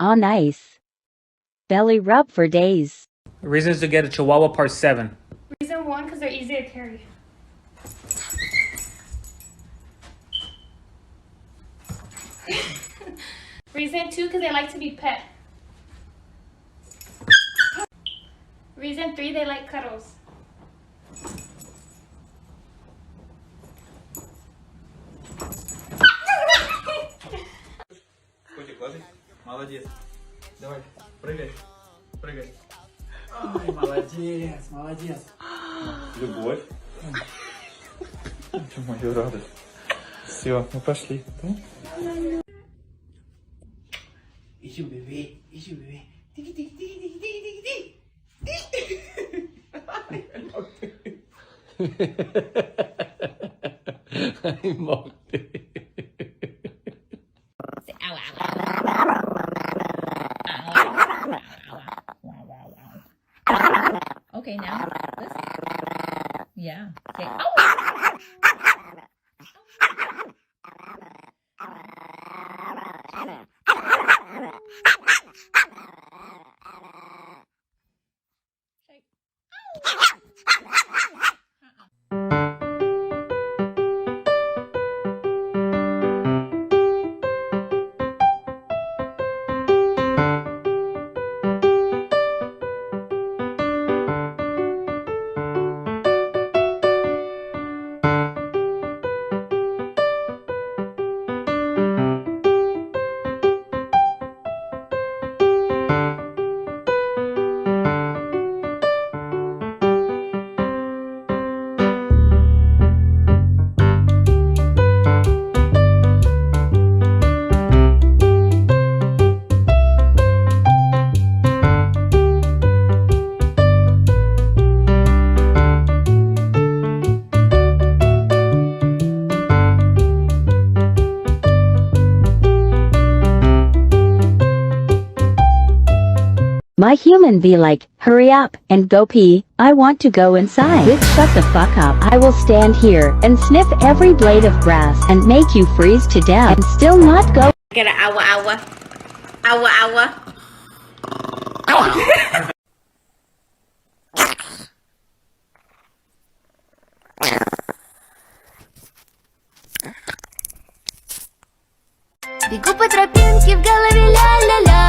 Ah, nice. Belly rub for days. Reasons to get a Chihuahua Part 7. Reason 1, because they're easy to carry. Reason 2, because they like to be pet. Reason 3, they like cuddles. Котик, ложись. Молодец. Давай, прыгай. Прыгай. Ой, молодец, молодец. Любовь. Ты мою радость. Все, мы пошли. Иди, бебе, иди, бебе. Ay, mochte. Okay, now listen. Yeah. Say, My human be like, hurry up and go pee, I want to go inside. Bitch, shut the fuck up. I will stand here and sniff every blade of grass and make you freeze to death and still not go. get an hour. Бегу по тропинке, в голове ля-ля-ля.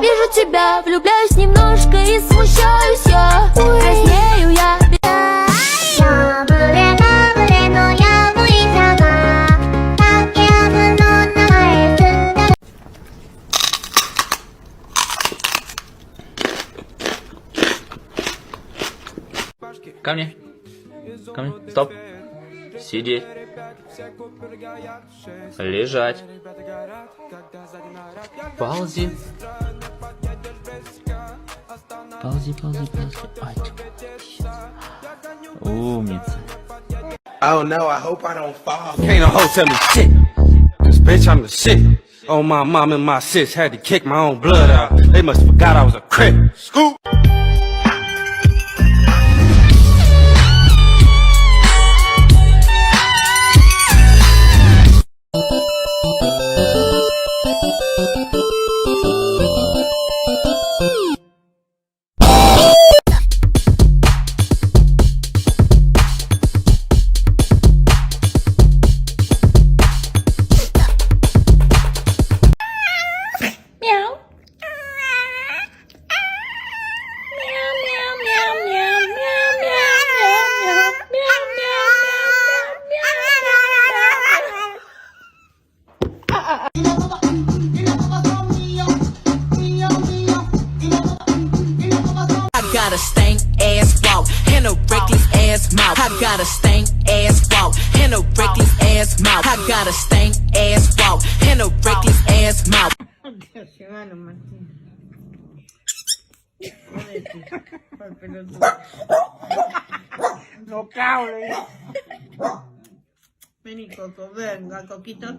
Вижу тебя, влюбляюсь немножко и смущаюсь я. Краснею я. Ко мне. Ко мне. Стоп. Сидеть. Лежать. Ползи. Ползи. Ай, умница. Oh no, I hope I don't fall. Can't no hoe tell me shit. Cause bitch, I'm the shit. Oh, my mom and my sis had to kick my own blood out. They must have forgot I was a crip. Scoop. got a stank ass walk and a reckless ass mouth. I got a stank ass walk and a reckless ass mouth. I got a stank ass walk and a reckless ass mouth. No caule. Vení, Coco, venga, Coquito.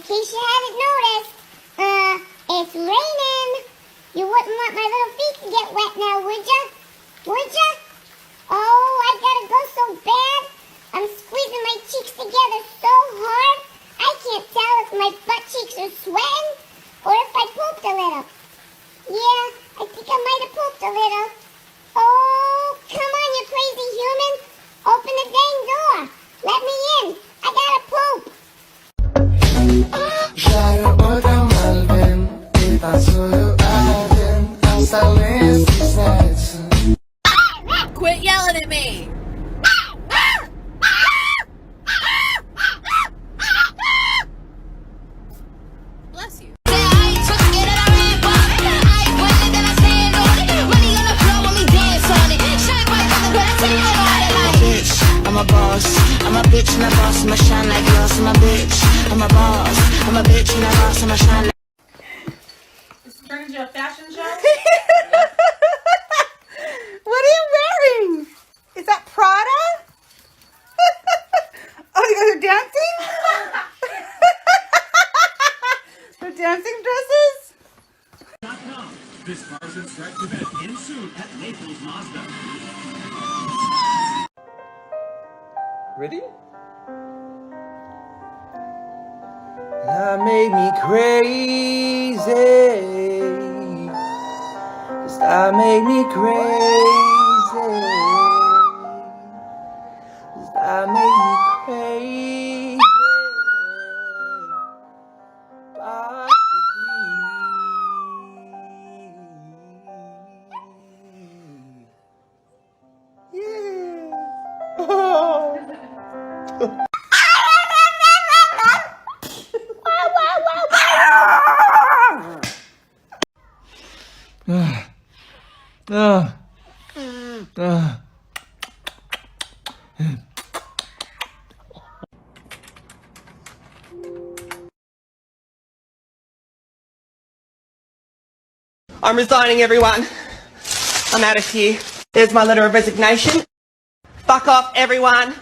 case you hadn't noticed, it's raining. You wouldn't want my little feet to get wet now, would ya? Would ya? Oh, I gotta go so bad. I'm squeezing my cheeks together so hard, I can't tell if my butt cheeks are sweating or if I pooped a little. Yeah, I think I might have pooped a little. Oh, come on, you crazy human. Open the dang door. Let me in. I gotta poop. Quit yelling at me! Bless you. I'm a boss, I'm a bitch and a boss, I'ma shine like glass, I'm a bitch, I'm a boss, I'm a bitch and a boss, I'ma shine like... This turns into a fashion show? What are you wearing? Is that Prada? Oh, you guys are dancing? They're dancing dresses? This car's in striped event in soon at Naples Mazda. Ready? That made me crazy. That made me crazy. That made me crazy. I'm resigning, everyone. I'm out of here. There's my letter of resignation. Fuck off, everyone.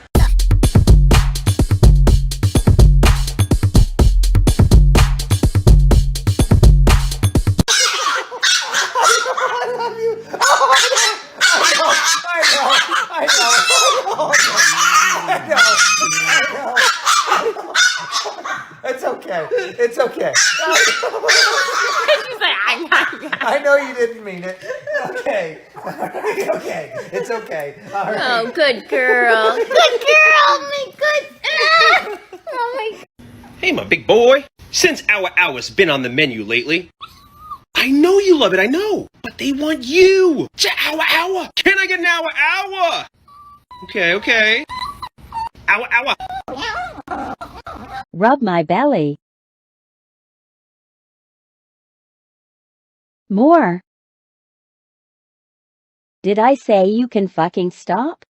It's okay. It's okay. She's like, I know you didn't mean it. Okay. Okay. It's okay. All right. oh, good girl. Good girl. My good. Oh my God. Hey, my big boy. Since our hour's been on the menu lately, I know you love it, I know, but they want you. Hour. Can I get an hour? Okay. Hour. Rub my belly. More. Did I say you can fucking stop?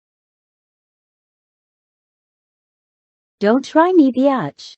Don't try me, biatch.